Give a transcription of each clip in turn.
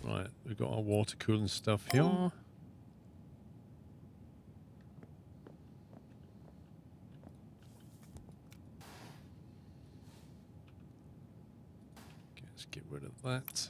Right, we've got our water cooling stuff here. Okay, let's get rid of that.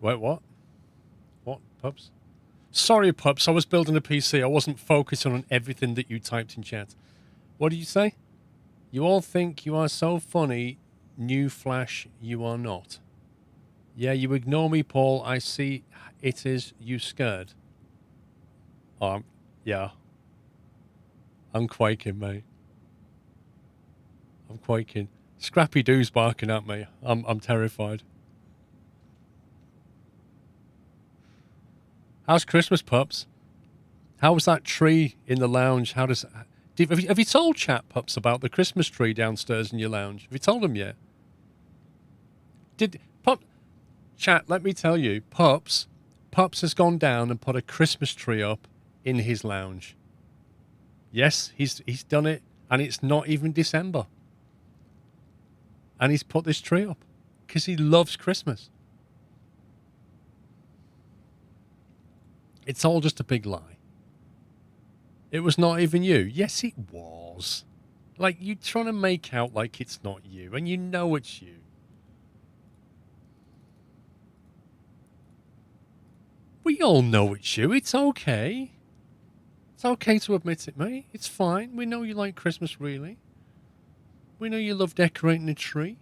Wait, what? What, Pups? Sorry, Pups, I was building a PC. I wasn't focusing on everything that you typed in chat. What did you say? You all think you are so funny. New Flash, you are not. Yeah, you ignore me, Paul. I see it is you scared. Yeah. I'm quaking, mate. I'm quaking. Scrappy Doo's barking at me. I'm terrified. How's Christmas, Pups? How was that tree in the lounge? How does... Have you told chat, Pups, about the Christmas tree downstairs in your lounge? Have you told them yet? Chat, let me tell you, Pups has gone down and put a Christmas tree up in his lounge. Yes, he's done it, and it's not even December. And he's put this tree up because he loves Christmas. It's all just a big lie. It was not even you. Yes, it was. Like, you're trying to make out like it's not you, and you know it's you. We all know it's you. It's okay. It's okay to admit it, mate. It's fine. We know you like Christmas, really. We know you love decorating a tree.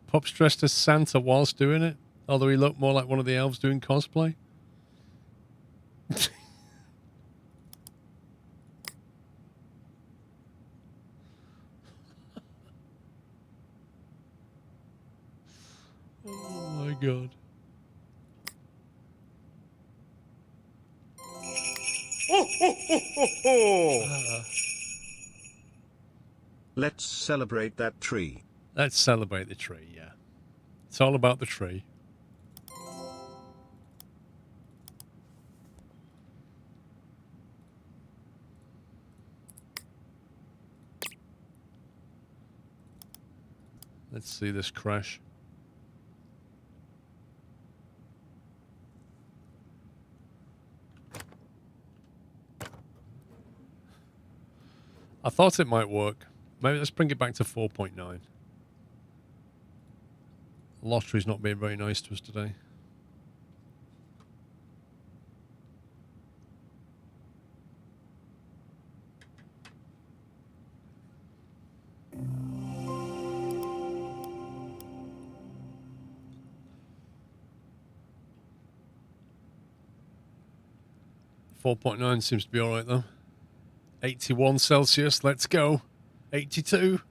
Pop's dressed as Santa whilst doing it, although he looked more like one of the elves doing cosplay. Oh my god. Let's celebrate that tree. Let's celebrate the tree, yeah. It's all about the tree. Let's see this crash. I thought it might work. Maybe let's bring it back to 4.9. Lottery's not being very nice to us today. .9 seems to be all right, though. 81 Celsius, let's go. 82.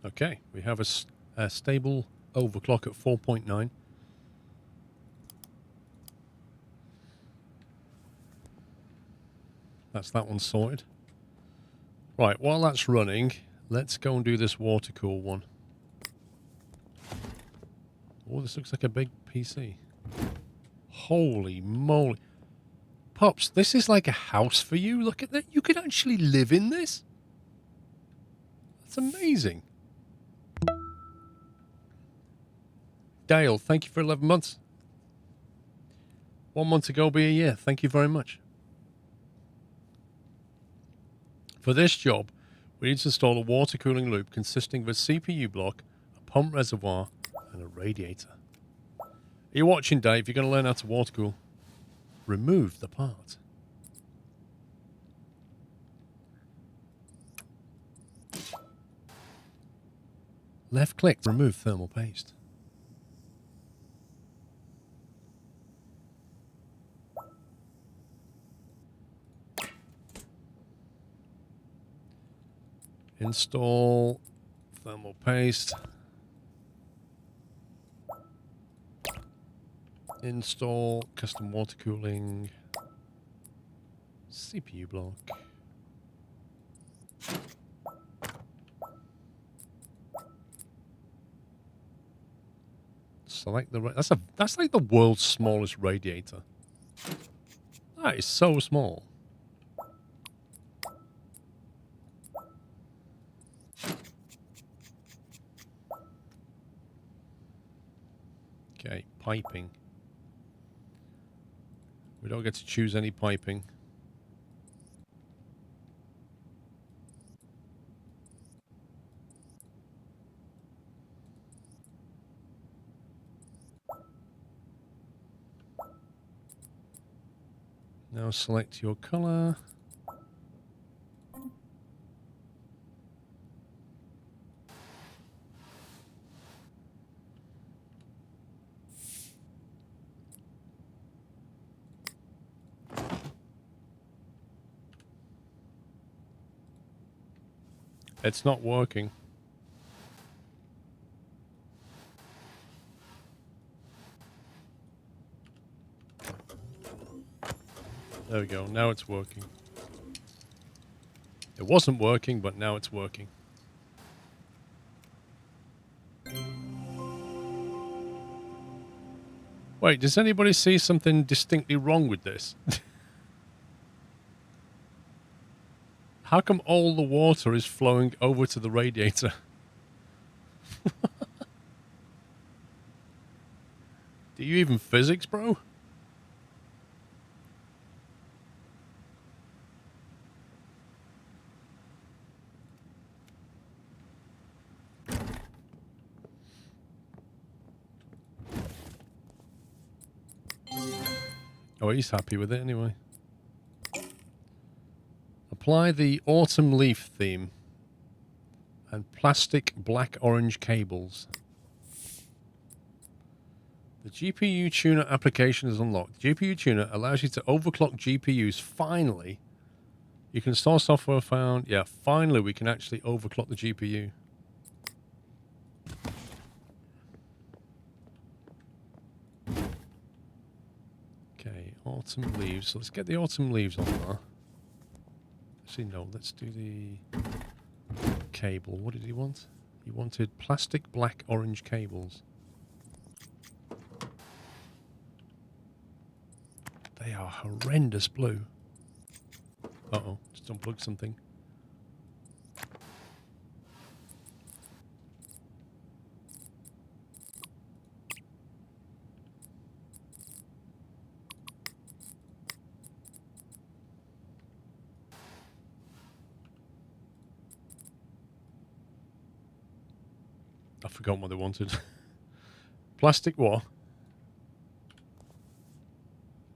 Okay, we have a stable overclock at 4.9. That's that one sorted. Right, while that's running, let's go and do this water cool one. Oh, this looks like a big PC. Holy moly. Pops, this is like a house for you. Look at that. You could actually live in this. That's amazing. Dale, thank you for 11 months. 1 month ago be a year. Thank you very much. For this job, we need to install a water cooling loop consisting of a CPU block, a pump reservoir, and a radiator. Are you watching, Dave? You're going to learn how to water cool. Remove the part. Left click to remove thermal paste. Install thermal paste. Install custom water cooling. CPU block. Select the that's like the world's smallest radiator. That is so small. Okay, piping. We don't get to choose any piping. Now select your color. It's not working. There we go. Now it's working. It wasn't working, but now it's working. Wait, does anybody see something distinctly wrong with this? How come all the water is flowing over to the radiator? Do you even physics, bro? Oh, he's happy with it anyway. Apply the autumn leaf theme and plastic black-orange cables. The GPU tuner application is unlocked. GPU tuner allows you to overclock GPUs. Finally, you can install software found. Yeah, finally we can actually overclock the GPU. Okay, autumn leaves. So let's get the autumn leaves on there. Actually, no, let's do the cable. What did he want? He wanted plastic black-orange cables. They are horrendous blue. Uh-oh, just unplug something. I forgot what they wanted. Plastic what?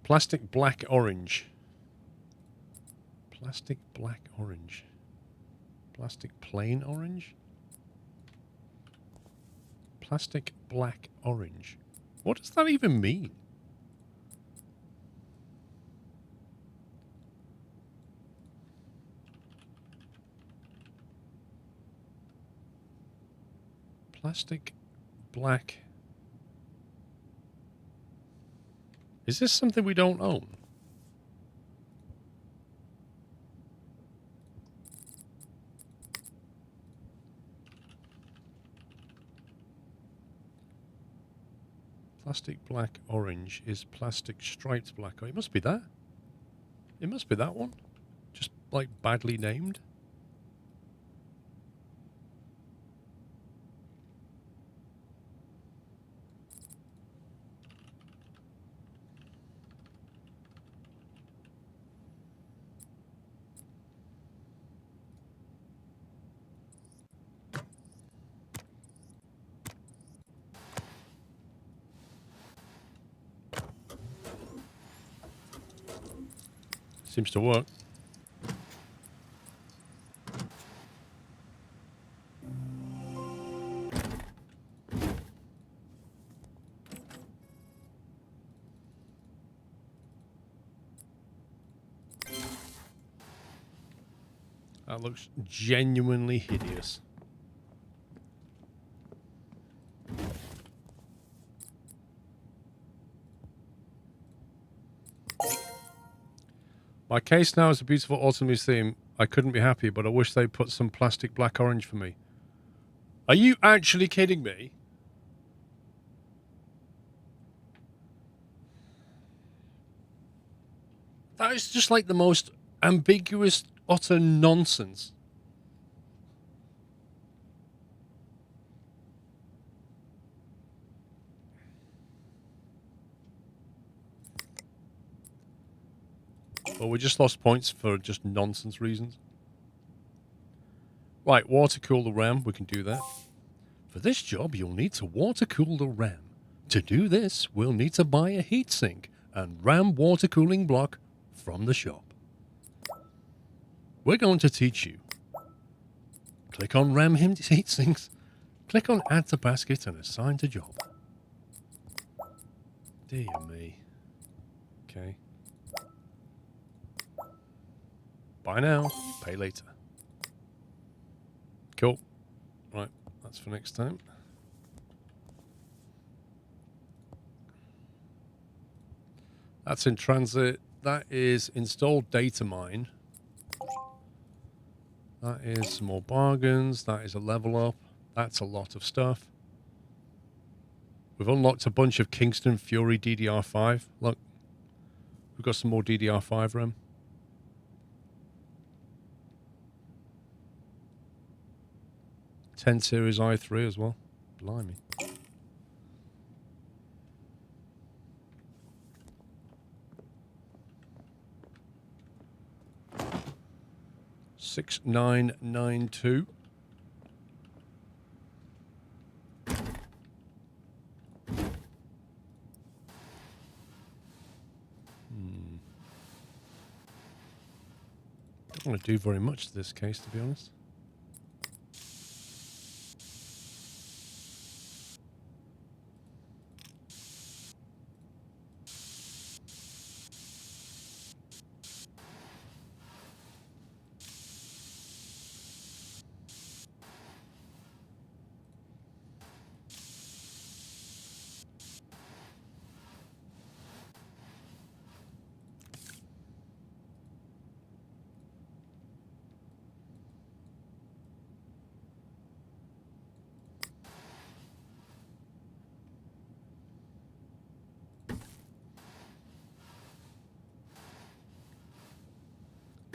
Plastic black orange. Plastic black orange. Plastic plain orange? Plastic black orange. What does that even mean? Plastic black. Is this something we don't own? Plastic black orange is plastic striped black. Oh, it must be that. It must be that one. Just like badly named. Seems to work. That looks genuinely hideous. My case now is a beautiful autumn theme. I couldn't be happy, but I wish they put some plastic black orange for me. Are you actually kidding me? That is just like the most ambiguous, utter nonsense. Well, we just lost points for just nonsense reasons. Right, water cool the RAM. We can do that. For this job, you'll need to water cool the RAM. To do this, we'll need to buy a heatsink and RAM water cooling block from the shop. We're going to teach you. Click on RAM heatsinks. Click on Add to Basket and assign to job. Dear me. Okay. Buy now, pay later. Cool. Right, that's for next time. That's in transit. That is installed data mine. That is some more bargains. That is a level up. That's a lot of stuff. We've unlocked a bunch of Kingston Fury DDR5. Look, we've got some more DDR5 RAM. Series i3 as well. Blimey. $6,992. Don't want to do very much to this case, to be honest.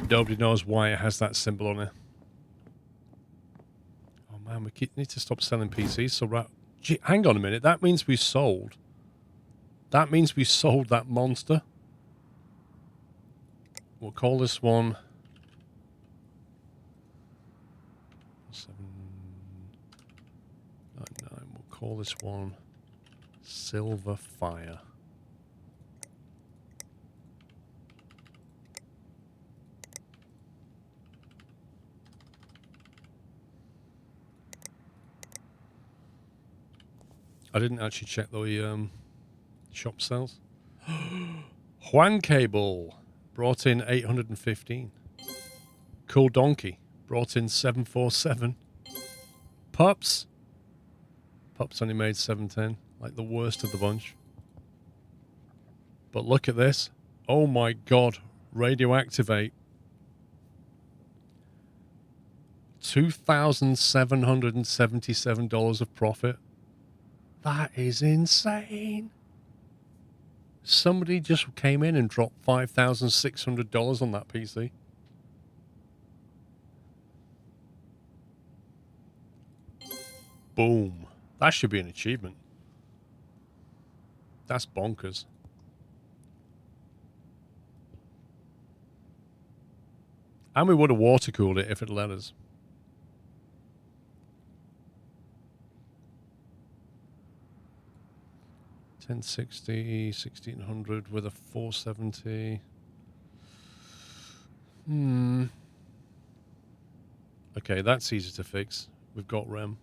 Nobody knows why it has that symbol on it. Oh man, we need to stop selling PCs. So, gee, hang on a minute. That means we sold. That means we sold that monster. We'll call this one 799. We'll call this one Silver Fire. I didn't actually check the shop sales. Juan Cable brought in 815. Cool Donkey brought in 747. Pups only made 710, like the worst of the bunch. But look at this. Oh my god, Radioactivate. $2,777 of profit. That is insane. Somebody just came in and dropped $5,600 on that PC. Boom. That should be an achievement. That's bonkers. And we would have water cooled it if it let us. $1,060, 1,600 with a 470. Okay, that's easy to fix. We've got RAM.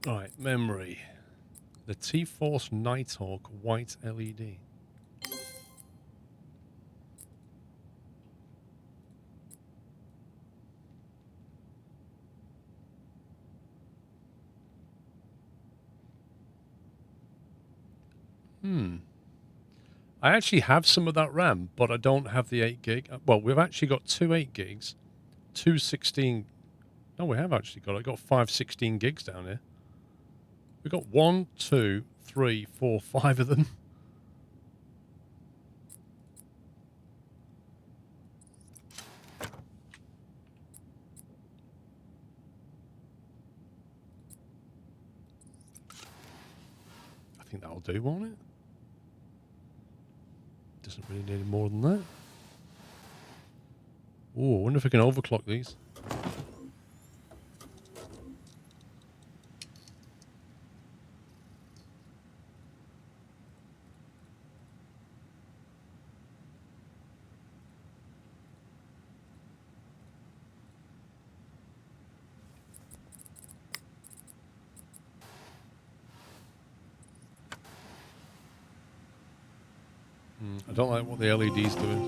Right, memory. The T-Force Nighthawk white LED. I actually have some of that RAM, but I don't have the 8 gig. Well, we've actually got 2 8 gigs, 2 16. No, we have actually got. I got 5 16 gigs down here. We've got 1, 2, 3, 4, 5 of them. I think that'll do, won't it? Doesn't really need more than that. Oh, I wonder if I can overclock these. I don't like what the LED's doing.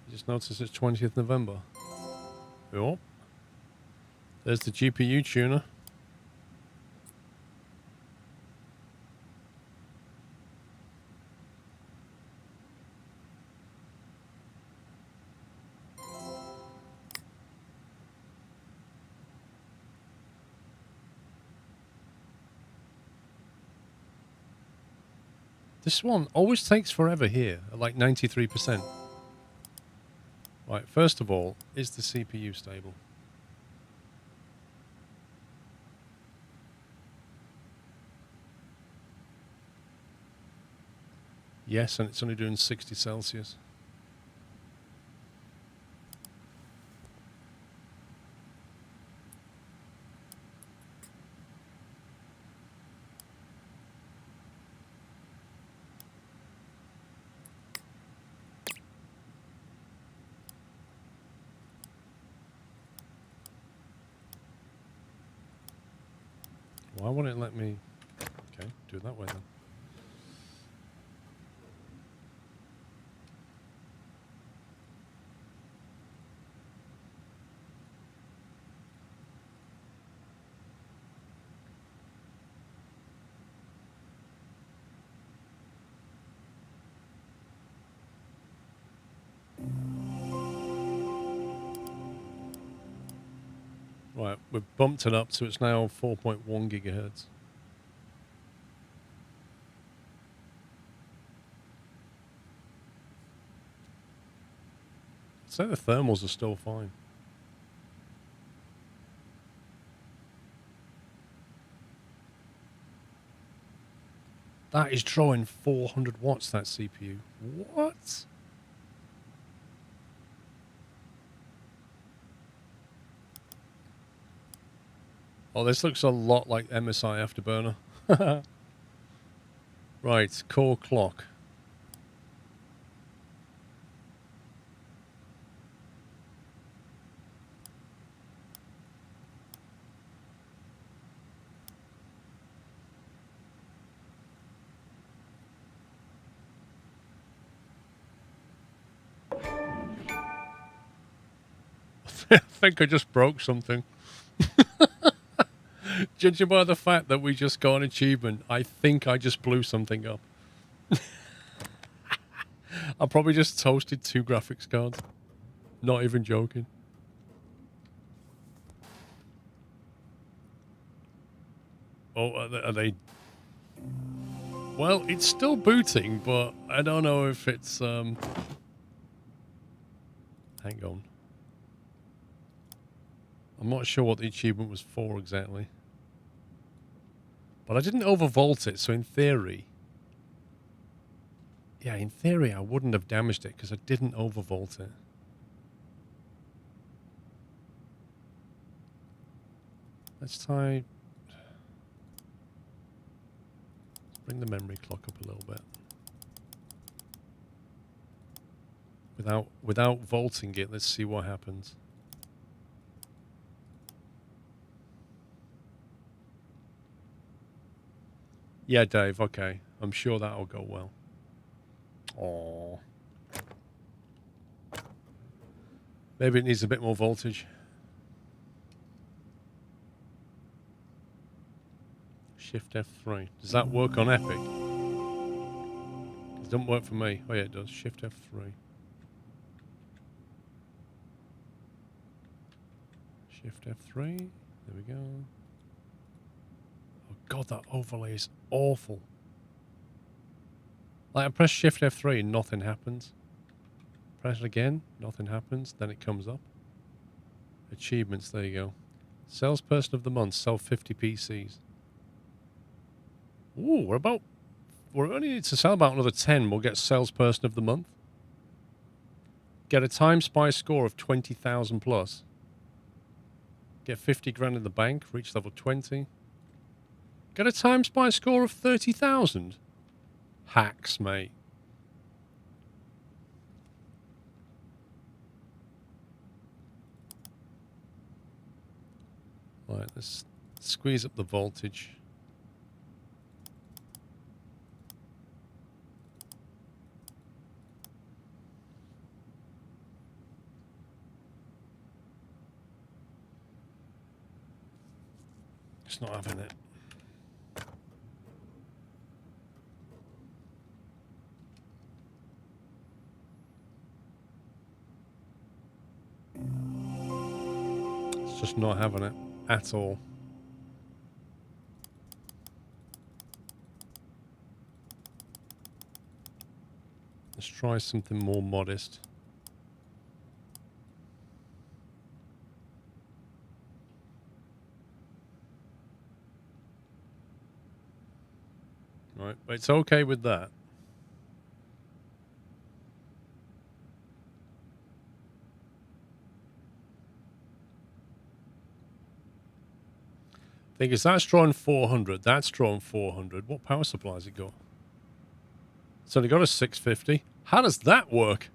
You just noticed it's 20th November. Oh. There's the GPU tuner. This one always takes forever here, at like 93%. Right, first of all, is the CPU stable? Yes, and it's only doing 60 Celsius. Why won't it let me... Okay, do it that way then. Right, we've bumped it up, so it's now 4.1 gigahertz. So the thermals are still fine. That is drawing 400 watts, that CPU. What? Oh, this looks a lot like MSI Afterburner. Right, core clock. I think I just broke something. Judging by the fact that we just got an achievement, I think I just blew something up. I probably just toasted 2 graphics cards. Not even joking. Oh, are they... Well, it's still booting, but I don't know if it's... Hang on. I'm not sure what the achievement was for exactly. But I didn't overvolt it, so in theory... Yeah, in theory I wouldn't have damaged it because I didn't overvolt it. Let's try bring the memory clock up a little bit. Without vaulting it, let's see what happens. Yeah, Dave, okay. I'm sure that'll go well. Aww. Maybe it needs a bit more voltage. Shift F3. Does that work on Epic? It doesn't work for me. Oh yeah, it does. Shift F3. Shift F3. There we go. Oh god, that overlay is awful. Like I press Shift F3 and nothing happens. Press it again, nothing happens. Then it comes up. Achievements, there you go. Salesperson of the month, sell 50 PCs. Ooh, we only need to sell about another 10. We'll get salesperson of the month. Get a Time Spy score of 20,000 plus. Get 50 grand in the bank, reach level 20. Get a Time Spy score of 30,000. Hacks, mate. Right, let's squeeze up the voltage. It's not having it. It's just not having it at all. Let's try something more modest. Right, but it's okay with that. Thing is, that's drawing 400. That's drawing 400. What power supply has it got? It's only got a 650. How does that work?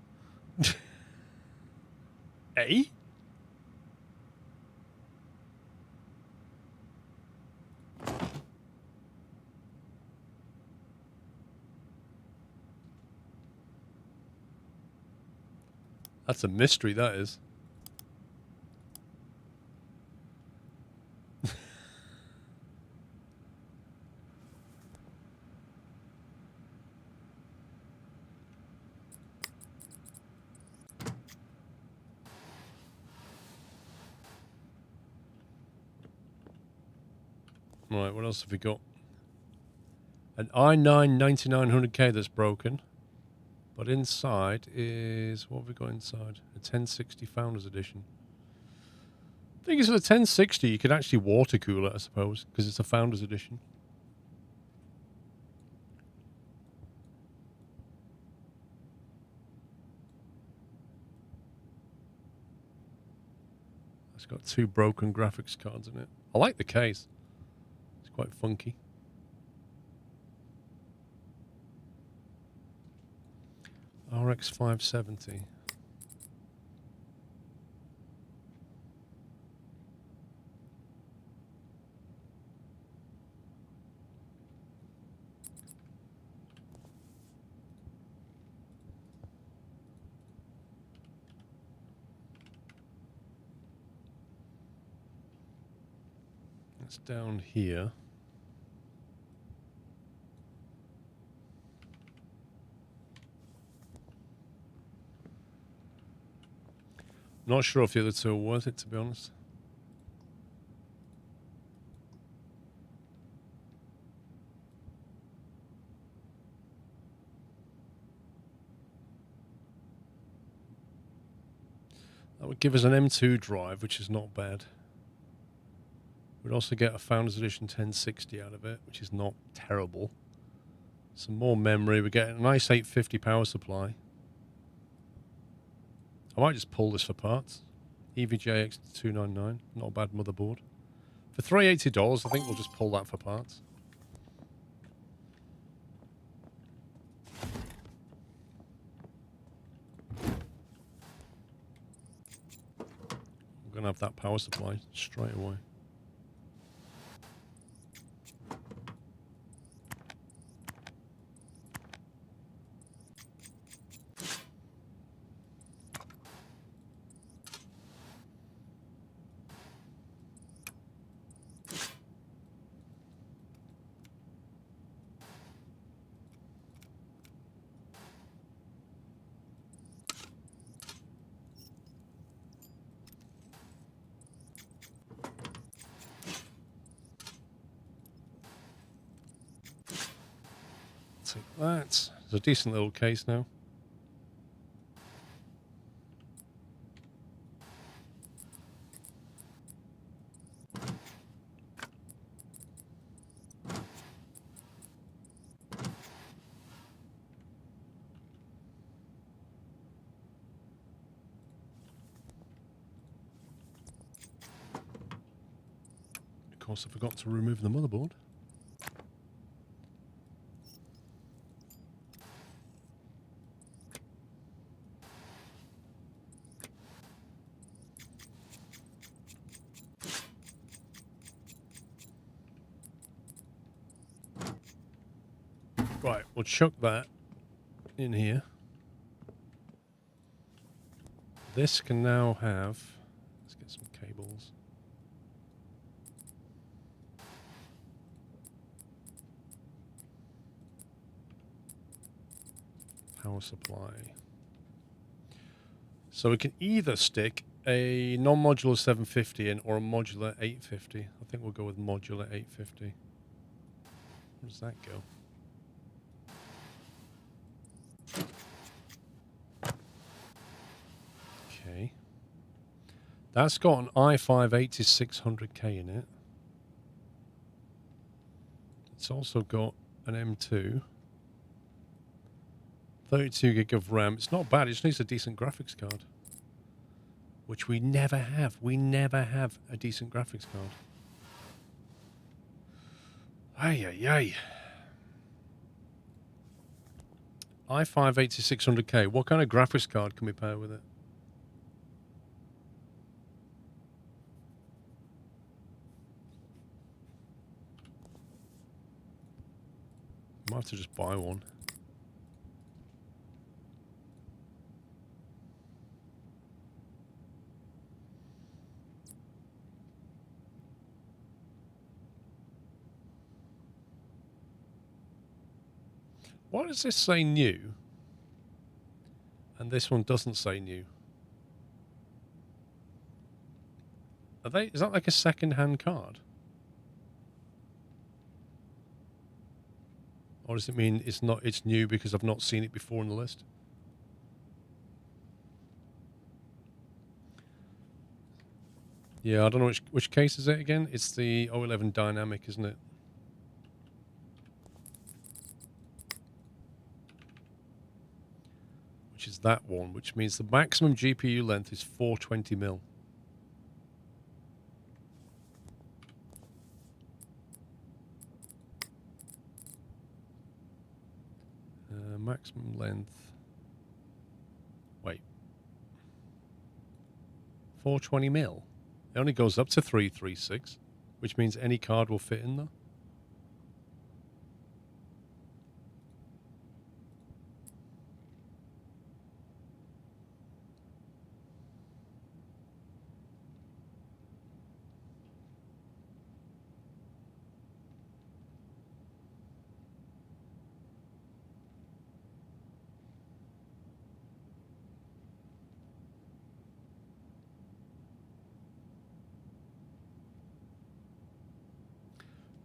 Eh? That's a mystery, that is. Right, what else have we got? An i9 9900K that's broken. But inside is... What have we got inside? A 1060 Founders Edition. I think it's a 1060. You could actually water cool it, I suppose, because it's a Founders Edition. It's got 2 broken graphics cards in it. I like the case. It's quite funky. RX 570. It's down here. Not sure if the other two are worth it, to be honest. That would give us an M2 drive, which is not bad. We'd also get a Founders Edition 1060 out of it, which is not terrible. Some more memory. We get a nice 850 power supply. I might just pull this for parts. EVJX299, not a bad motherboard. For $380, I think we'll just pull that for parts. going to have that power supply straight away. Take that. It's a decent little case now. Of course, I forgot to remove the motherboard. Right, we'll chuck that in here. This can now have... Let's get some cables. Power supply. So we can either stick a non-modular 750 in or a modular 850. I think we'll go with modular 850. Where does that go? Okay. That's got an i5 8600K in it. It's also got an M2. 32 gig of RAM. It's not bad. It just needs a decent graphics card. Which we never have. We never have a decent graphics card. Ay, ay, ay. i5 8600K. What kind of graphics card can we pair with it? Might have to just buy one. Why does this say new? And this one doesn't say new. Are they? Is that like a second-hand card? Or does it mean it's not? It's new because I've not seen it before in the list? Yeah, I don't know which case is it again. It's the 011 Dynamic, isn't it? Which is that one, which means the maximum GPU length is 420 mil. Maximum length. Wait. 420 mil. It only goes up to 336, which means any card will fit in there.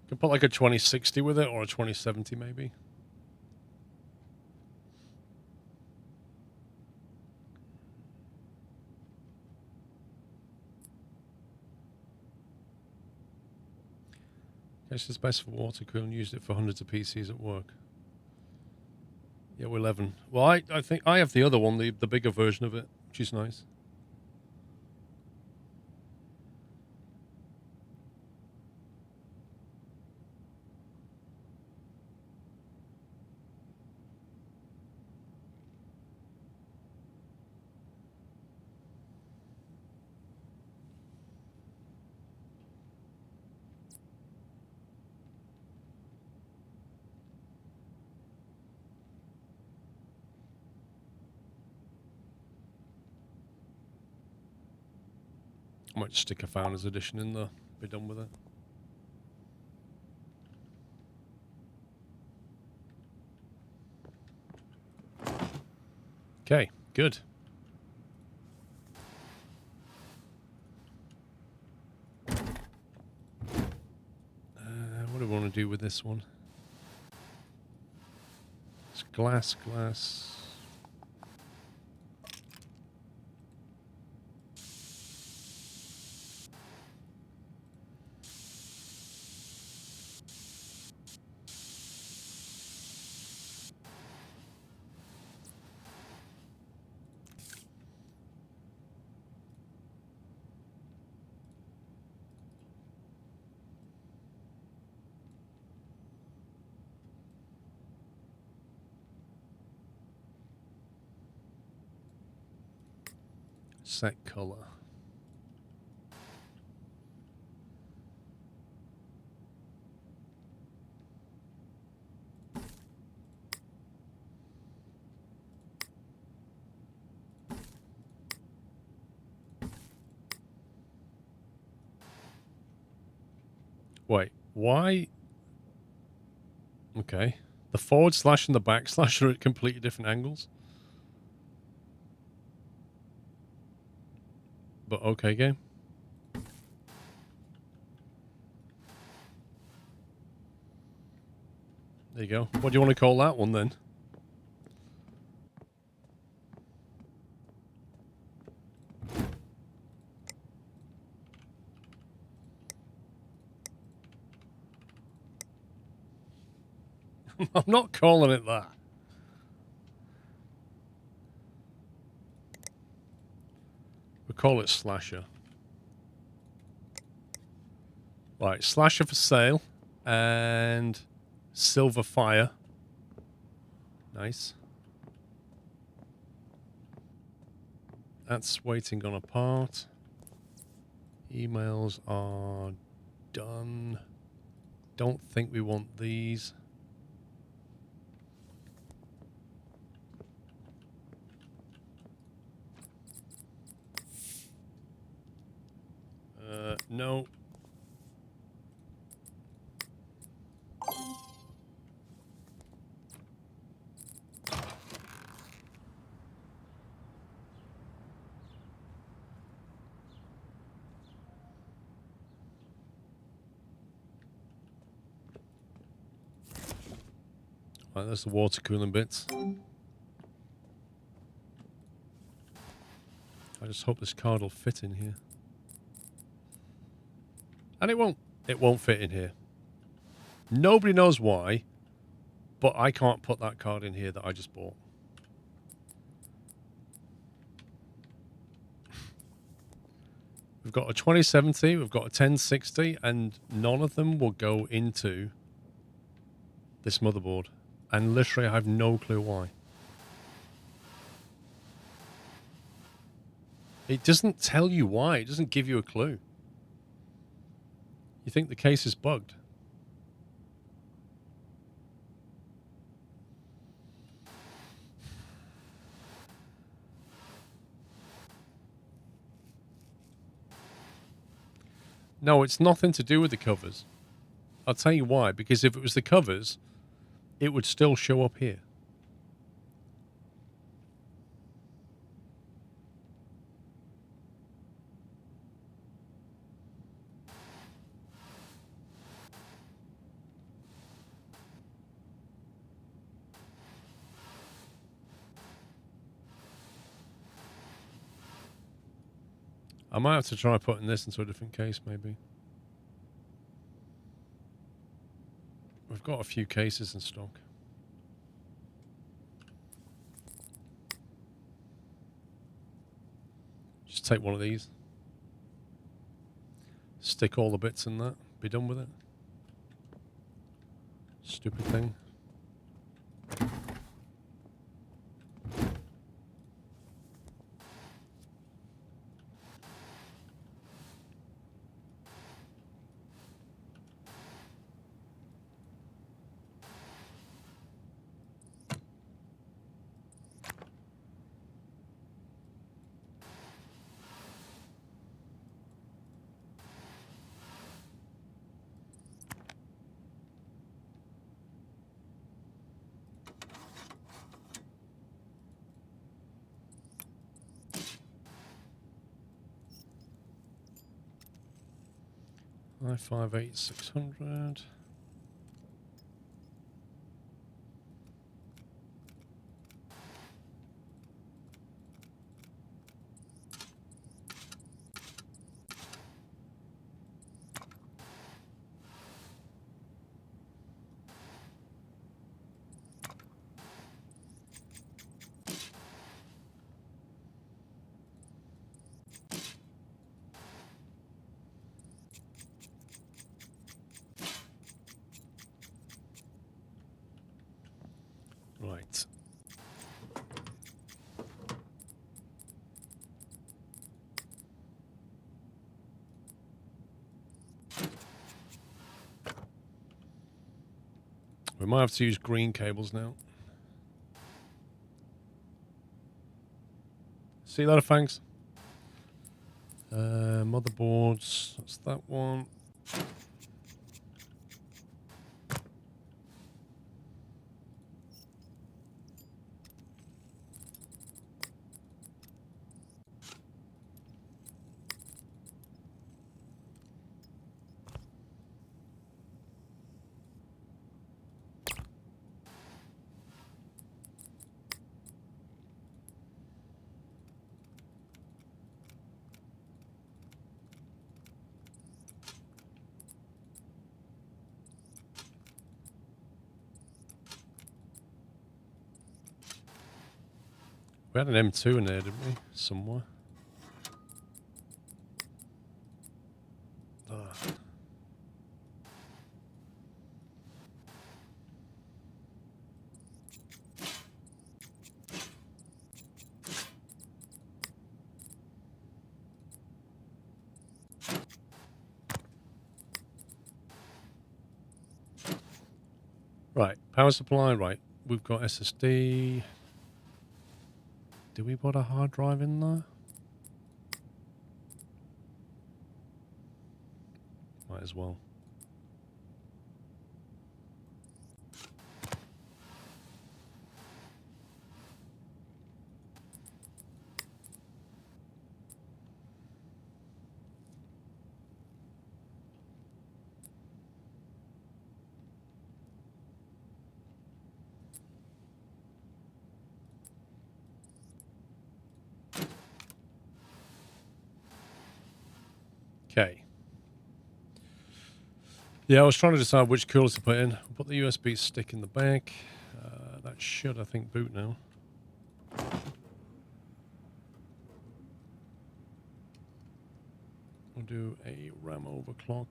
Could put like a 2060 with it or a 2070 maybe. Guess it's best for water cooling. Used it for hundreds of PCs at work. Yeah, we're 11. Well, I think I have the other one, the bigger version of it, which is nice. I might stick a Founders Edition in there. Be done with it. Okay, good. What do we want to do with this one? It's glass, glass. Set color. Wait, why? Okay. The forward slash and the backslash are at completely different angles. But okay, game. There you go. What do you want to call that one then? I'm not calling it that. We'll call it Slasher. Right, Slasher for sale. And Silver Fire. Nice. That's waiting on a part. Emails are done. Don't think we want these. No. Right, there's the water cooling bits. I just hope this card will fit in here. And it won't. It won't fit in here. Nobody knows why, but I can't put that card in here that I just bought. We've got a 2070, we've got a 1060, and none of them will go into this motherboard. And literally, I have no clue why. It doesn't tell you why. It doesn't give you a clue. You think the case is bugged. No, it's nothing to do with the covers. I'll tell you why. Because if it was the covers, it would still show up here. I might have to try putting this into a different case, maybe. We've got a few cases in stock. Just take one of these. Stick all the bits in that. Be done with it. Stupid thing. 958 600. Right. We might have to use green cables now. See you later, thanks. Motherboards, that's that one. We had an M2 in there, didn't we? Somewhere. Right, power supply, right. We've got SSD. Do we put a hard drive in there? Might as well. Okay. Yeah, I was trying to decide which cooler to put in. I'll put the USB stick in the back. That should, I think, boot now. We'll do a RAM overclock.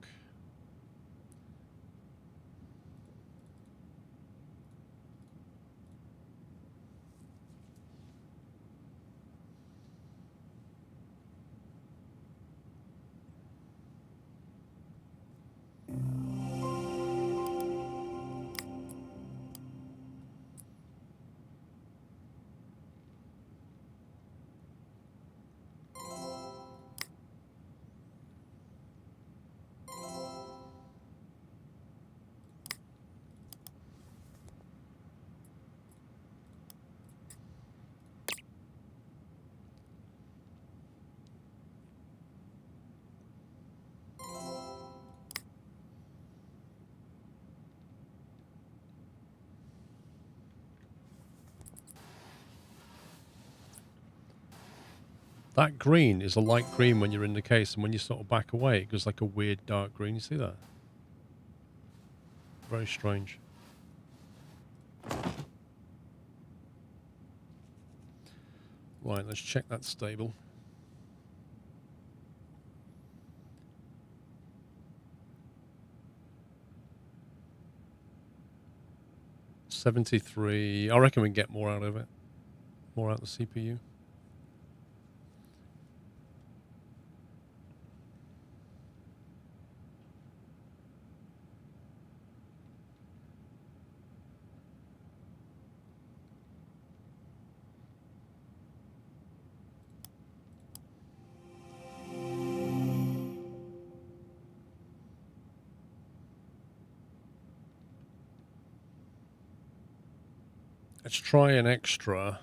That green is a light green when you're in the case, and when you sort of back away, it goes like a weird dark green. You see that? Very strange. Right, let's check that's stable. $73. I reckon we can get more out of it. More out of the CPU. Let's try an extra.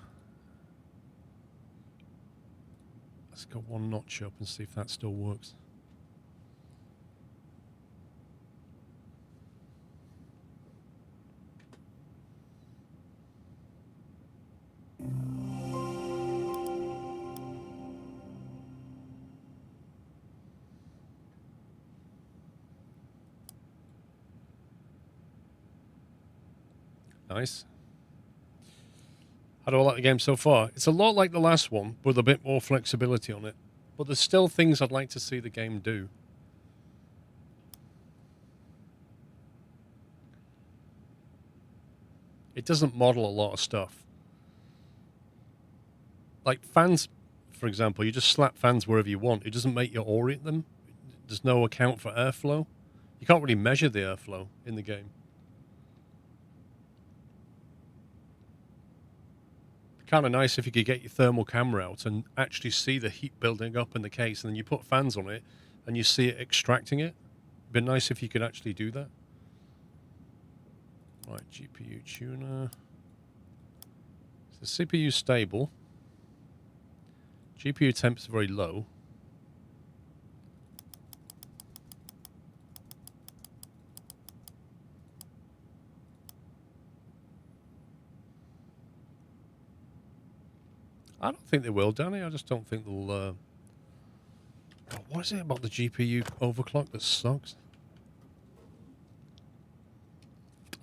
Let's go one notch up and see if that still works. Nice. How do I like the game so far? It's a lot like the last one, with a bit more flexibility on it. But there's still things I'd like to see the game do. It doesn't model a lot of stuff. Like fans, for example, you just slap fans wherever you want. It doesn't make you orient them. There's no account for airflow. You can't really measure the airflow in the game. Kind of nice if you could get your thermal camera out and actually see the heat building up in the case, and then you put fans on it and you see it extracting it. It'd be nice if you could actually do that. Right, GPU tuner. So the CPU is stable. GPU temp is very low. I don't think they will, Danny. I just don't think they'll... what is it about the GPU overclock that sucks?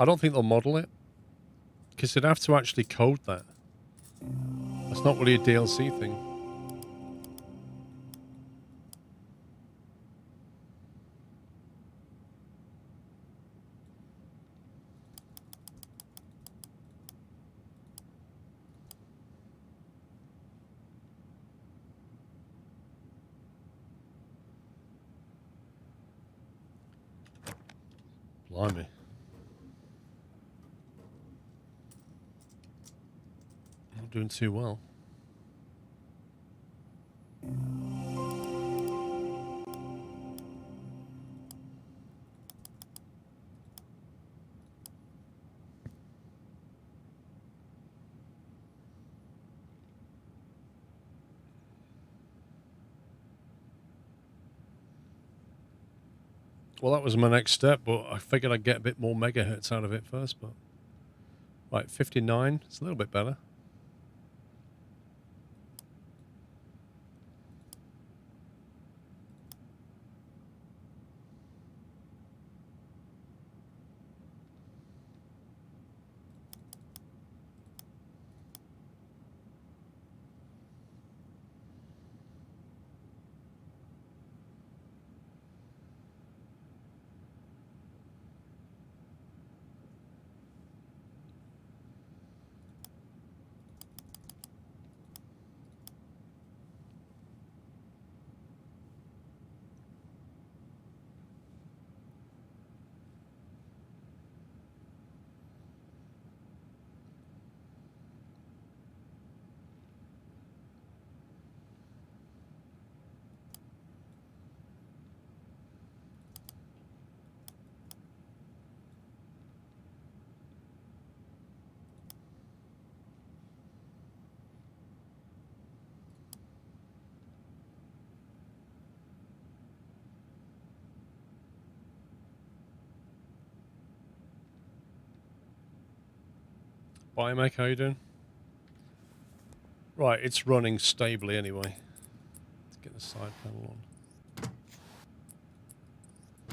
I don't think they'll model it, because they'd have to actually code that. That's not really a DLC thing. Blimey. Not doing too well. Well, that was my next step, but I figured I'd get a bit more megahertz out of it first. But right, 59, it's a little bit better. Biomech, how you doing? Right, it's running stably anyway. Let's get the side panel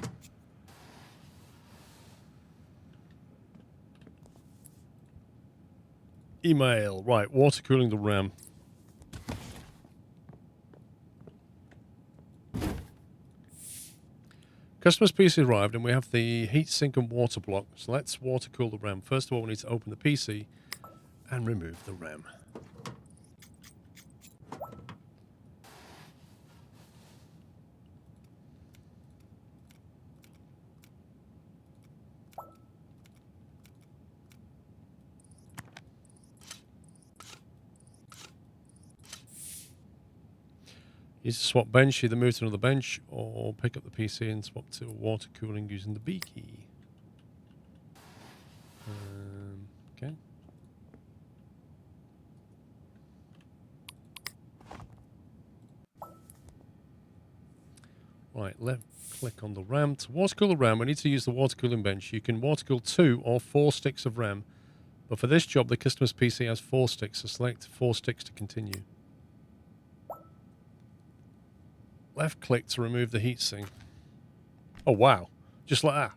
on. Email. Right, water cooling the RAM. Customer's PC arrived and we have the heatsink and water block. So let's water cool the RAM. First of all, we need to open the PC and remove the RAM. Use the swap bench, either move to another bench or pick up the PC and swap to water cooling using the B key. Okay. Right, left click on the RAM. To water cool the RAM, we need to use the water cooling bench. You can water cool 2 or 4 sticks of RAM But for this job, the customer's PC has 4 sticks, so select 4 sticks to continue. Left click to remove the heatsink. Oh, wow. Just like that.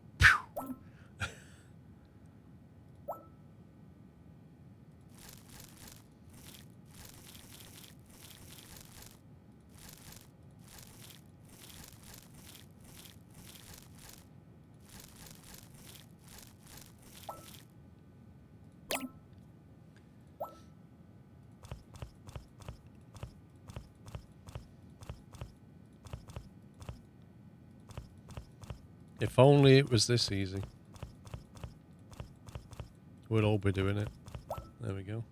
If only it was this easy. We'd all be doing it. There we go.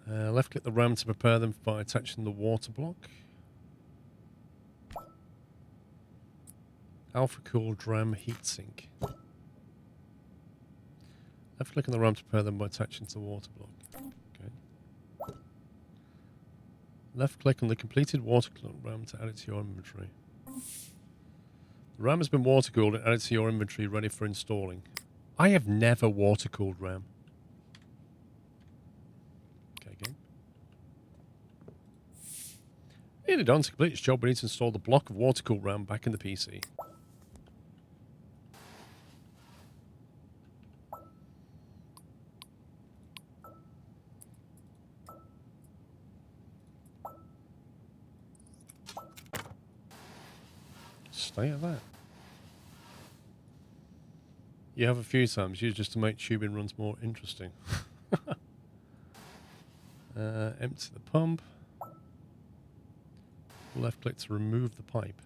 Left click the RAM to prepare them by attaching the water block. Alpha cooled RAM heatsink. Left click on the RAM to prepare them by attaching to the water block. Okay. Left click on the completed water cooled RAM to add it to your inventory. The RAM has been water cooled and added to your inventory, ready for installing. I have never water cooled RAM. Okay, game. Nearly done. To complete its job, we need to install the block of water cooled RAM back in the PC. Stay at that. You have a few times, used just to make tubing runs more interesting. Empty the pump. Left click to remove the pipe.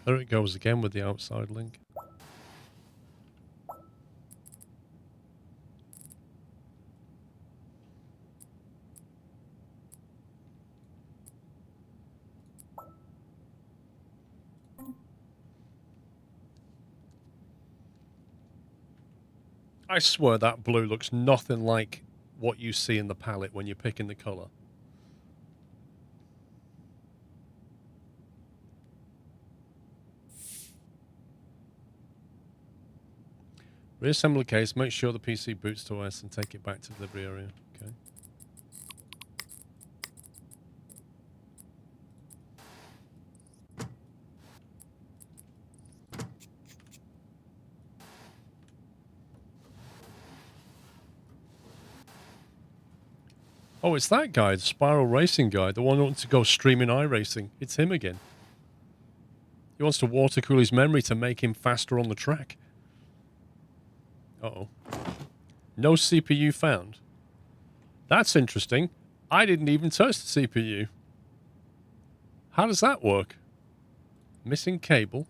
There it goes again with the outside link. I swear that blue looks nothing like what you see in the palette when you're picking the colour. Reassemble the case, make sure the PC boots to OS and take it back to the delivery area. Okay. Oh, it's that guy, the Spiral Racing guy, the one who wants to go streaming iRacing. It's him again. He wants to water cool his memory to make him faster on the track. Uh-oh. No CPU found. That's interesting. I didn't even touch the CPU. How does that work? Missing cable.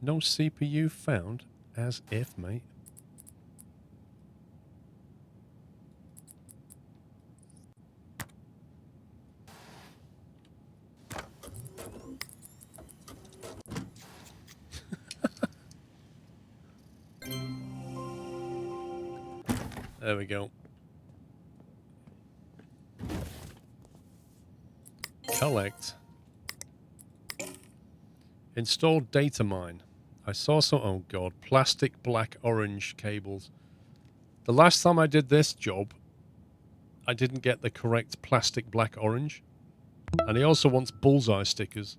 No CPU found. As if, mate. There we go. Collect. Install data mine. I saw some, oh god, plastic black orange cables. The last time I did this job, I didn't get the correct plastic black orange. And he also wants bullseye stickers.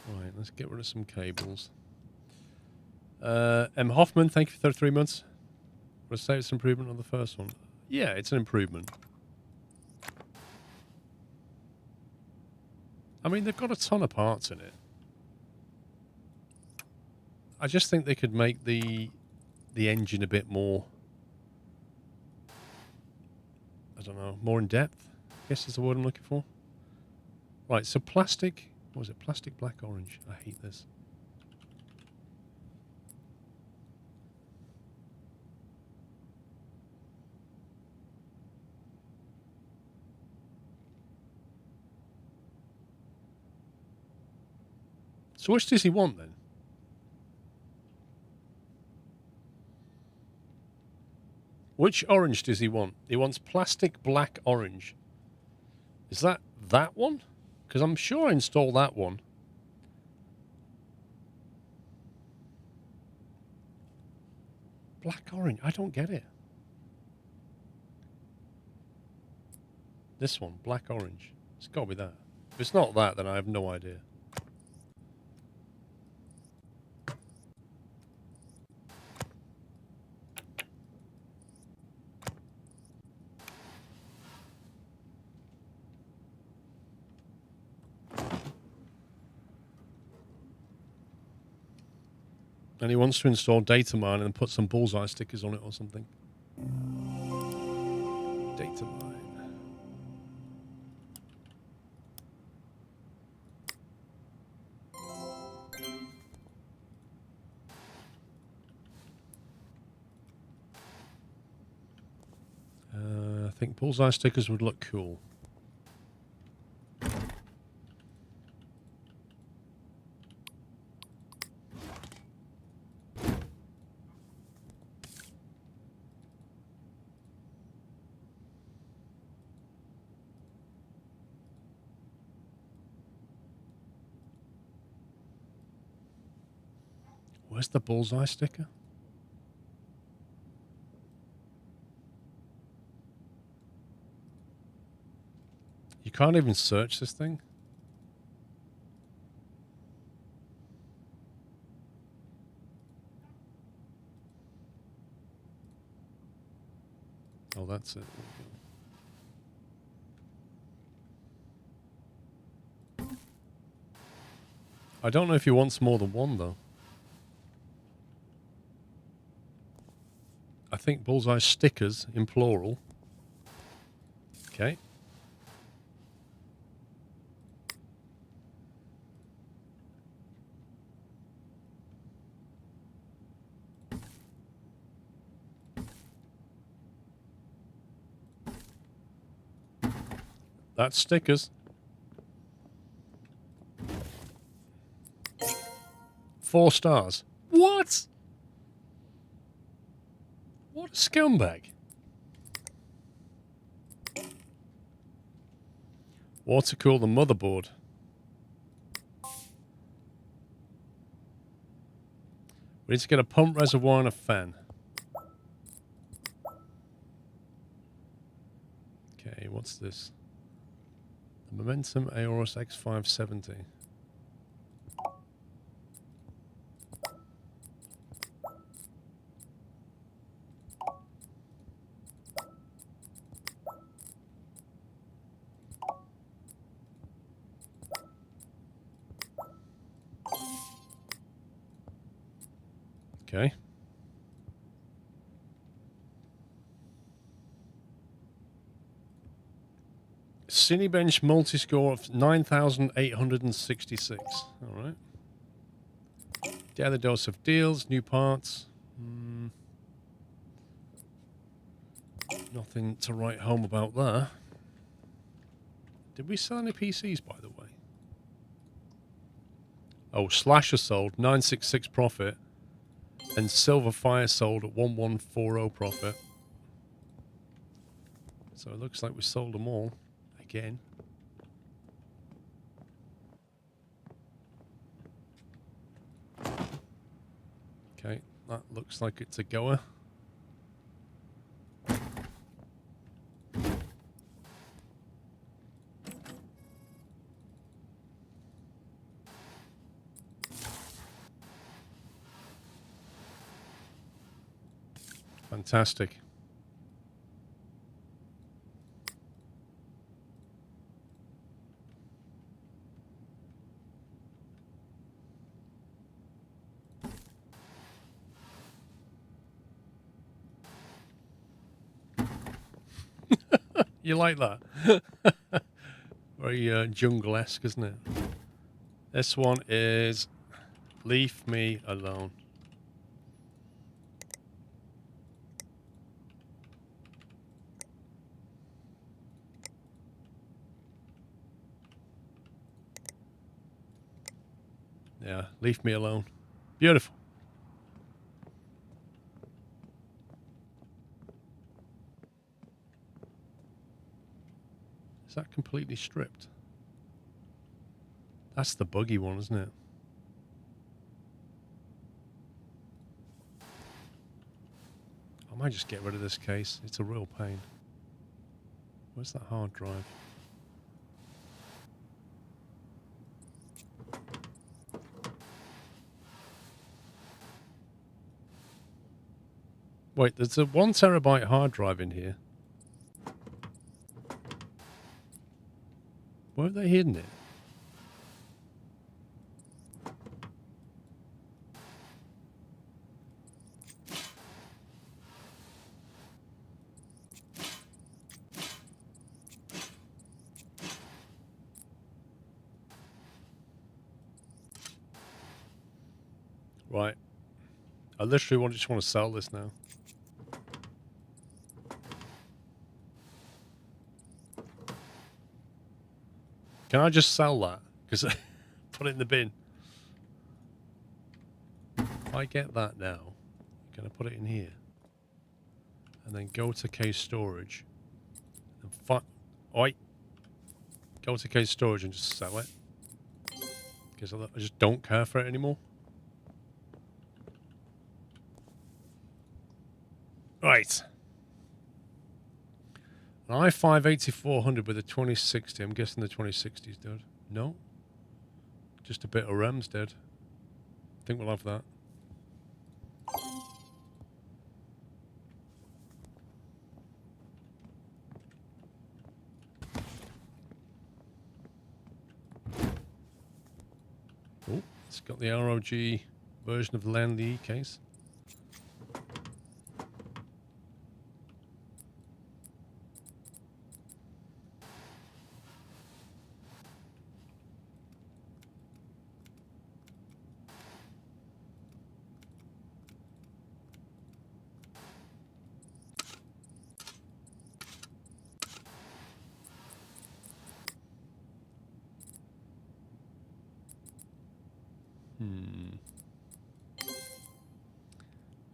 Right, let's get rid of some cables. M. Hoffman, thank you for 33 months. Would I say it's an improvement on the first one? Yeah, it's an improvement. I mean, they've got a ton of parts in it. I just think they could make the engine a bit more don't know, more in depth, I guess is the word I'm looking for. Right, so plastic, what was it? Plastic black orange. I hate this. So which does he want then? Which orange does he want? He wants plastic black orange. Is that one? Because I'm sure I installed that one. Black orange. I don't get it. This one, black orange. It's got to be that. If it's not that, then I have no idea. And he wants to install data mine and put some bullseye stickers on it or something. Data mine. I think bullseye stickers would look cool. Where's the bullseye sticker? You can't even search this thing. Oh, that's it. I don't know if he wants more than one, though. I think bullseye stickers in plural. Okay. That's stickers. 4 stars. What? What a scumbag. Water cool the motherboard. We need to get a pump reservoir and a fan. Okay, what's this? The Momentum Aorus X570. Okay. Cinebench multi-score of 9,866. All right. Daily dose of deals, new parts. Nothing to write home about there. Did we sell any PCs, by the way? Oh, Slasher sold, 966 profit. And Silver Fire sold at 1140 profit. So it looks like we sold them all again. Okay, that looks like it's a goer. Fantastic. You like that? Very jungle-esque, isn't it? This one is Leave Me Alone. Yeah, Leave Me Alone. Beautiful. Is that completely stripped? That's the buggy one, isn't it? I might just get rid of this case. It's a real pain. Where's that hard drive? Wait, there's a 1 terabyte hard drive in here. Where have they hidden it? Right. I literally just want to sell this now. Can I just sell that? Because put it in the bin. If I get that now, can I put it in here? And then go to case storage. And go to case storage and just sell it. Because I just don't care for it anymore. Right. An i5 8400 with a 2060. I'm guessing the 2060's dead. No. Just a bit of RAM's dead. I think we'll have that. Oh, it's got the ROG version of the LAN the E case.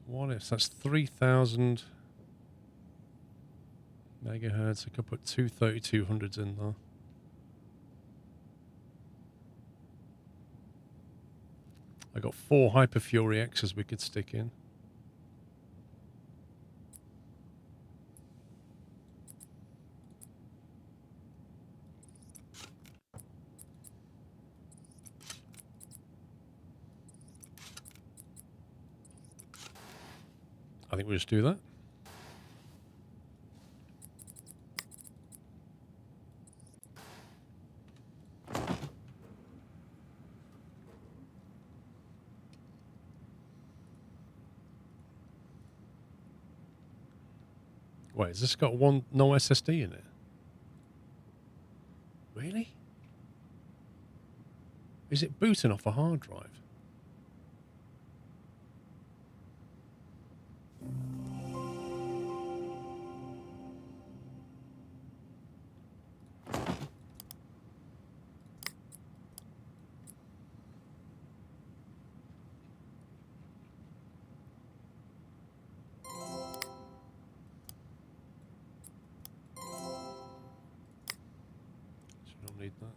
What if that's 3,000 megahertz? I could put two 3200s in there. I got 4 Hyper Fury X's we could stick in. I think we'll just do that. Wait, has this got no SSD in it? Really? Is it booting off a hard drive? Need that.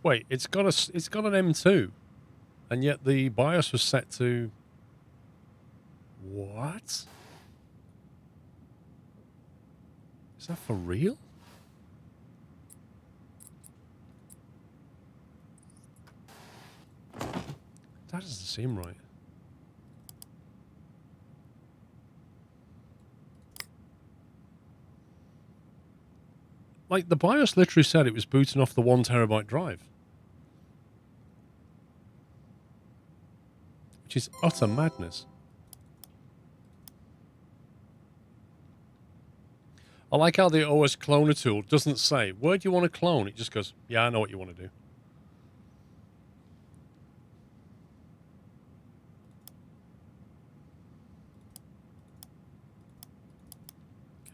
Wait, it's got an M2, and yet the BIOS was set to what? Is that for real? That doesn't seem right. Like, the BIOS literally said it was booting off the 1 terabyte drive. Which is utter madness. I like how the OS cloner tool doesn't say, where do you want to clone? It just goes, yeah, I know what you want to do.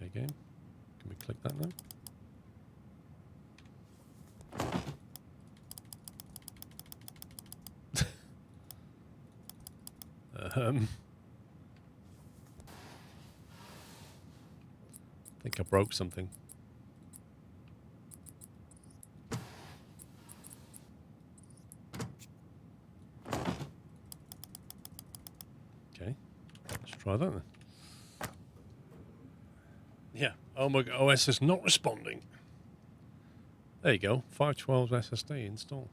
Okay, game. Can we click that now? I think I broke something. Okay, let's try that then. Yeah, oh my God, OS is not responding. There you go, 512 SSD install.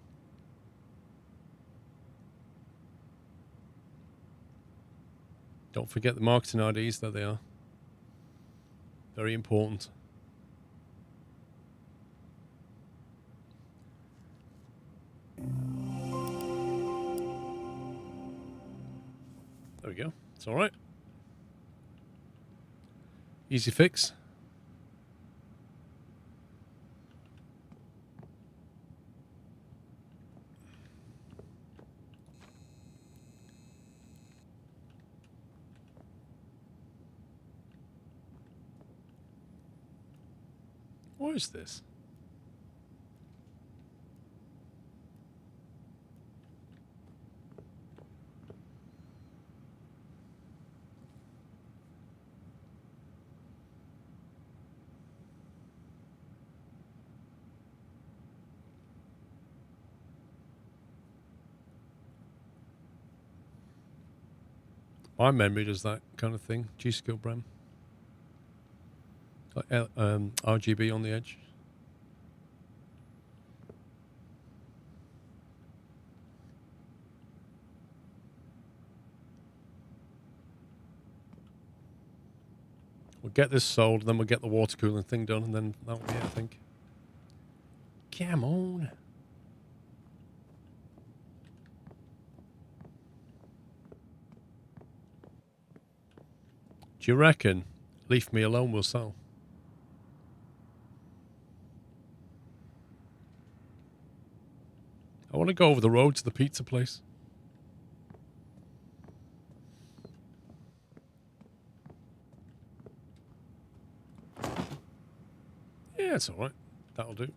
Don't forget the marketing IDs, though they are. Very important. There we go. It's all right. Easy fix. What is this? My memory does that kind of thing. G-Skill Bram. Like RGB on the edge. We'll get this sold, then we'll get the water cooling thing done, and then that'll be it, I think. Come on. Do you reckon Leave Me Alone will sell? I want to go over the road to the pizza place. Yeah, it's all right. That'll do.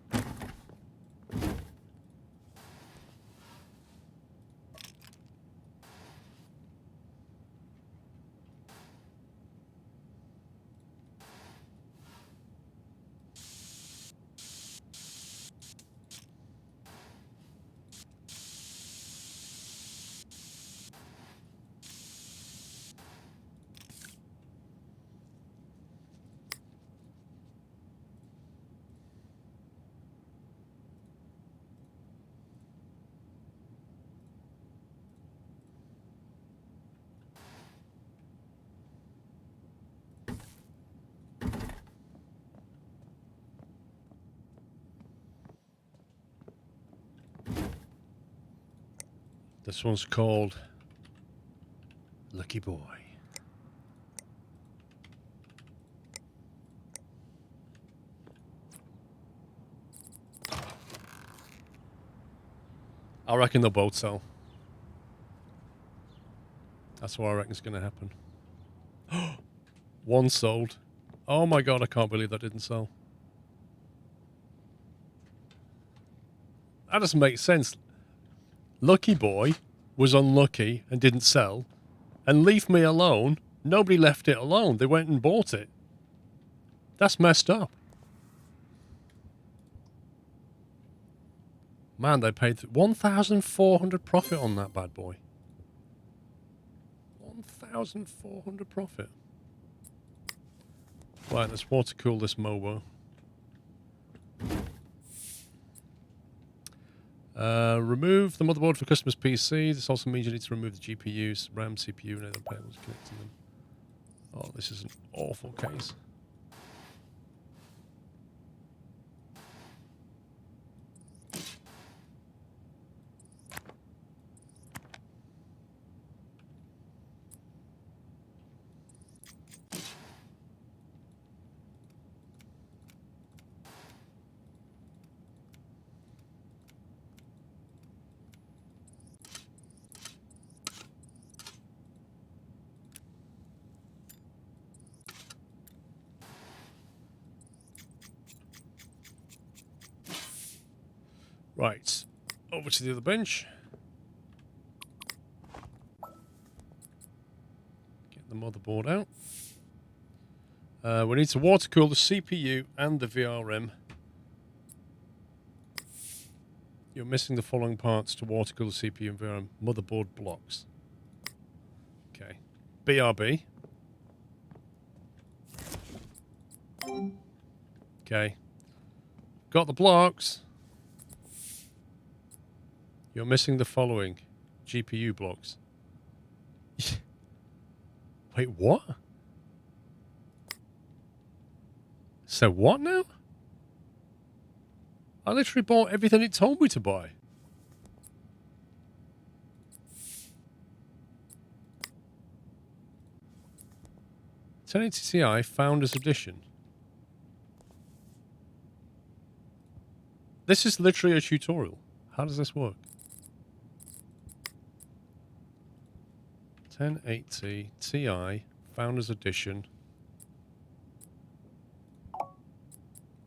This one's called Lucky Boy. I reckon they'll both sell. That's what I reckon is going to happen. One sold. Oh my God, I can't believe that didn't sell. That doesn't make sense. Lucky Boy was unlucky and didn't sell. And Leave Me Alone, nobody left it alone. They went and bought it. That's messed up. Man, they paid 1,400 profit on that bad boy. 1,400 profit. Right, let's water cool this MOBO. Remove the motherboard for customer's PC. This also means you need to remove the GPUs, RAM, CPU, and other payables connecting them. Oh, this is an awful case. Right, over to the other bench. Get the motherboard out. We need to water cool the CPU and the VRM. You're missing the following parts to water cool the CPU and VRM. Motherboard blocks. Okay. BRB. Okay. Got the blocks. You're missing the following. GPU blocks. Wait, what? So what now? I literally bought everything it told me to buy. Ti Founders Edition. This is literally a tutorial. How does this work? 1080 Ti Founders Edition.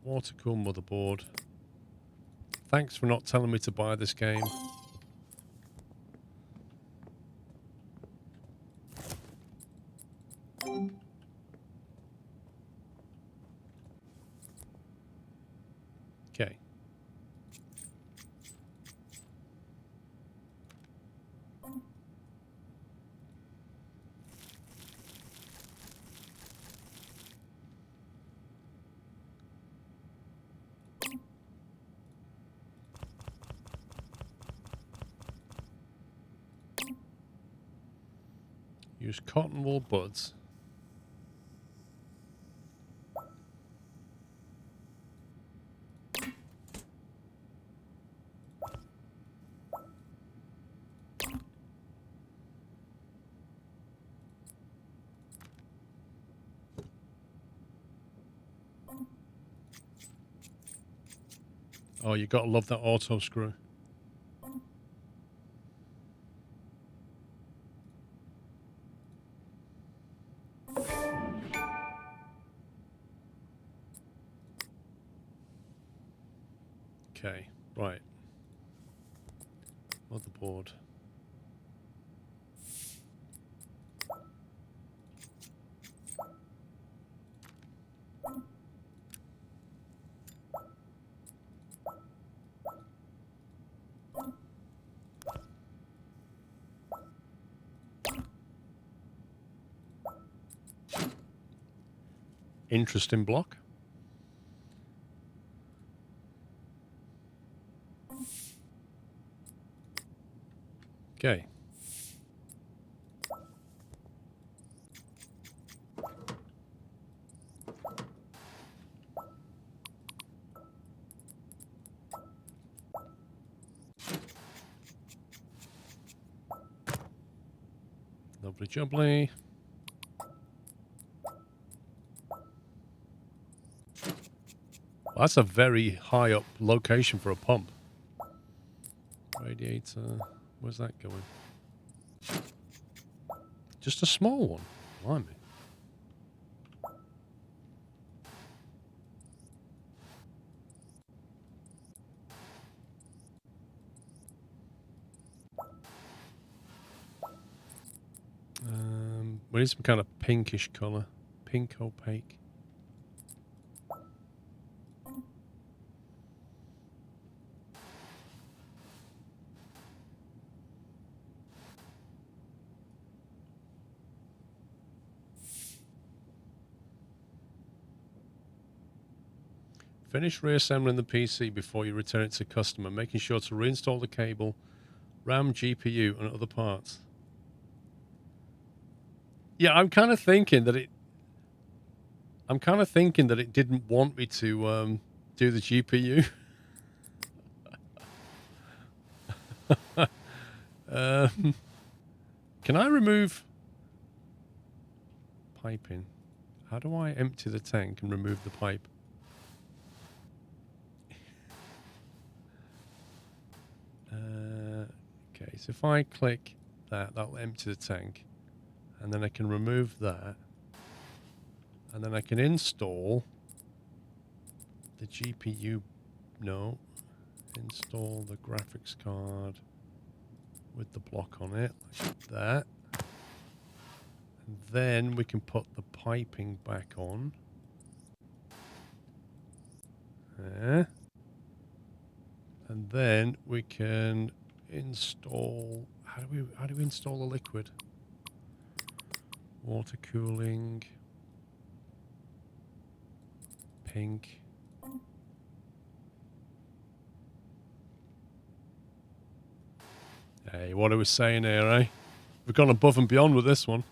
Water cool motherboard. Thanks for not telling me to buy this game. Okay. Use cotton wool buds. Oh, you gotta love that auto screw. Okay, right. Motherboard. Interesting block. Okay. Lovely jubbly. Well, that's a very high up location for a pump. Radiator. Where's that going? Just a small one. Blimey. We need some kind of pinkish colour. Pink opaque. Finish reassembling the PC before you return it to customer, making sure to reinstall the cable, RAM, GPU, and other parts. Yeah, I'm kind of thinking that it didn't want me to do the GPU. Can I remove piping? How do I empty the tank and remove the pipe? Okay, so if I click that, that'll empty the tank. And then I can remove that. And then I can install the GPU. No. Install the graphics card with the block on it. Like that. And then we can put the piping back on. There. And then we can install... How do we install the liquid? Water cooling. Pink. Hey, what I was saying here, eh? We've gone above and beyond with this one.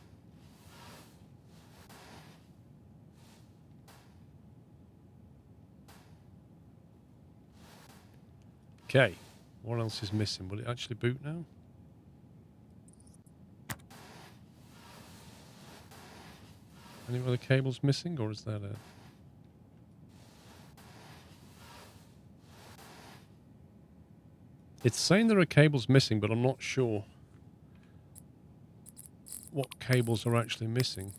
Okay. What else is missing? Will it actually boot now? Any other cables missing, or is that it? It's saying there are cables missing, but I'm not sure what cables are actually missing.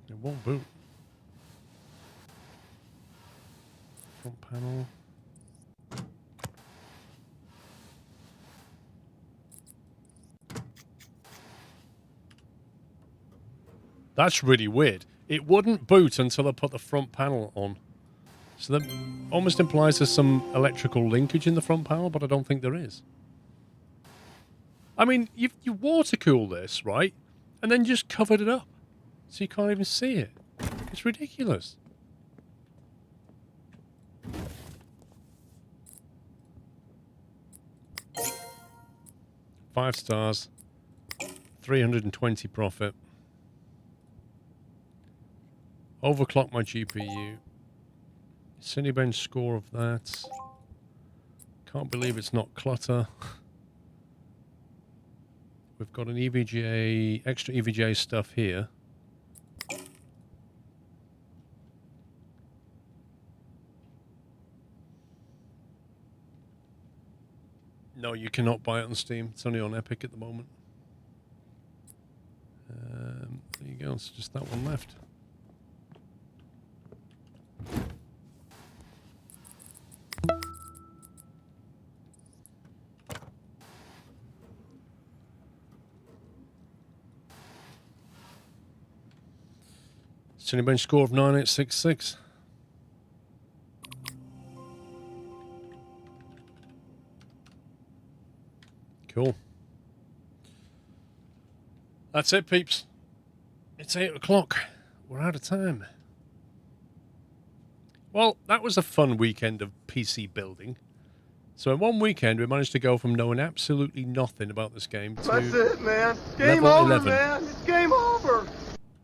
It won't boot. Front panel. That's really weird. It wouldn't boot until I put the front panel on. So that almost implies there's some electrical linkage in the front panel, but I don't think there is. I mean, you water cool this, right? And then just covered it up. So you can't even see it. It's ridiculous. Five stars. 320 profit. Overclock my GPU. Cinebench score of that. Can't believe it's not clutter. We've got an EVGA, extra EVGA stuff here. No, you cannot buy it on Steam. It's only on Epic at the moment. There you go. It's just that one left. Cinebench score of 9866. Cool. That's it, peeps. It's 8 o'clock. We're out of time. Well, that was a fun weekend of PC building. So in one weekend, we managed to go from knowing absolutely nothing about this game to That's it, man. Game level over, 11. man. It's game over.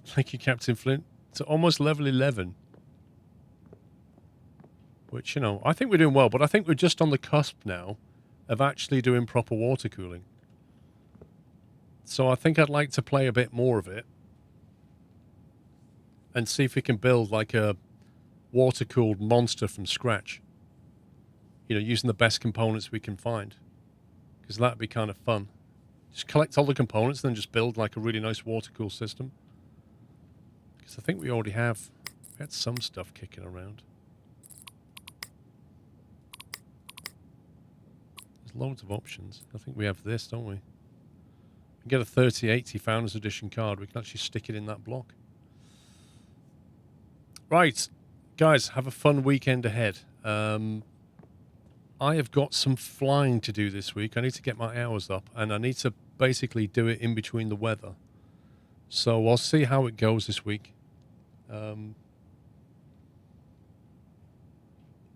Thank you, Captain Flint. To almost level 11. Which, you know, I think we're doing well, but I think we're just on the cusp now of actually doing proper water cooling. So I think I'd like to play a bit more of it and see if we can build like a water-cooled monster from scratch. You know, using the best components we can find. Because that'd be kind of fun. Just collect all the components and then just build like a really nice water-cooled system. Because I think we already have... We had some stuff kicking around. There's loads of options. I think we have this, don't we? We get a 3080 Founders Edition card. We can actually stick it in that block. Right, guys, have a fun weekend ahead. I have got some flying to do this week. I need to get my hours up, and I need to basically do it in between the weather. So I'll see how it goes this week.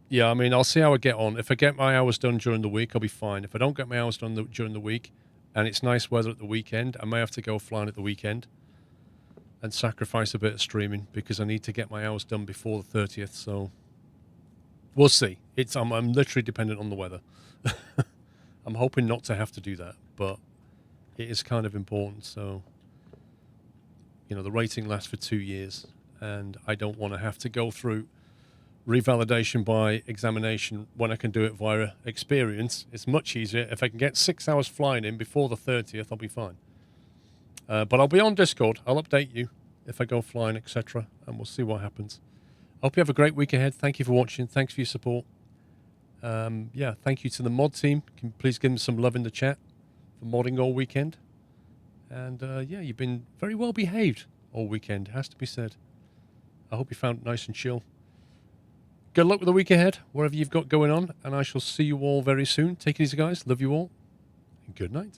Yeah, I mean, I'll see how I get on. If I get my hours done during the week, I'll be fine. If I don't get my hours done during the week, and it's nice weather at the weekend, I may have to go flying at the weekend and sacrifice a bit of streaming because I need to get my hours done before the 30th. So we'll see. I'm literally dependent on the weather. I'm hoping not to have to do that, but it is kind of important. So, you know, the rating lasts for 2 years, and I don't want to have to go through revalidation by examination when I can do it via experience. It's much easier. If I can get 6 hours flying in before the 30th, I'll be fine. But I'll be on Discord. I'll update you if I go flying, etc. And we'll see what happens. I hope you have a great week ahead. Thank you for watching. Thanks for your support. Yeah, thank you to the mod team. Can you please give them some love in the chat for modding all weekend. And yeah, you've been very well behaved all weekend, it has to be said. I hope you found it nice and chill. Good luck with the week ahead, whatever you've got going on, and I shall see you all very soon. Take it easy, guys. Love you all, and good night.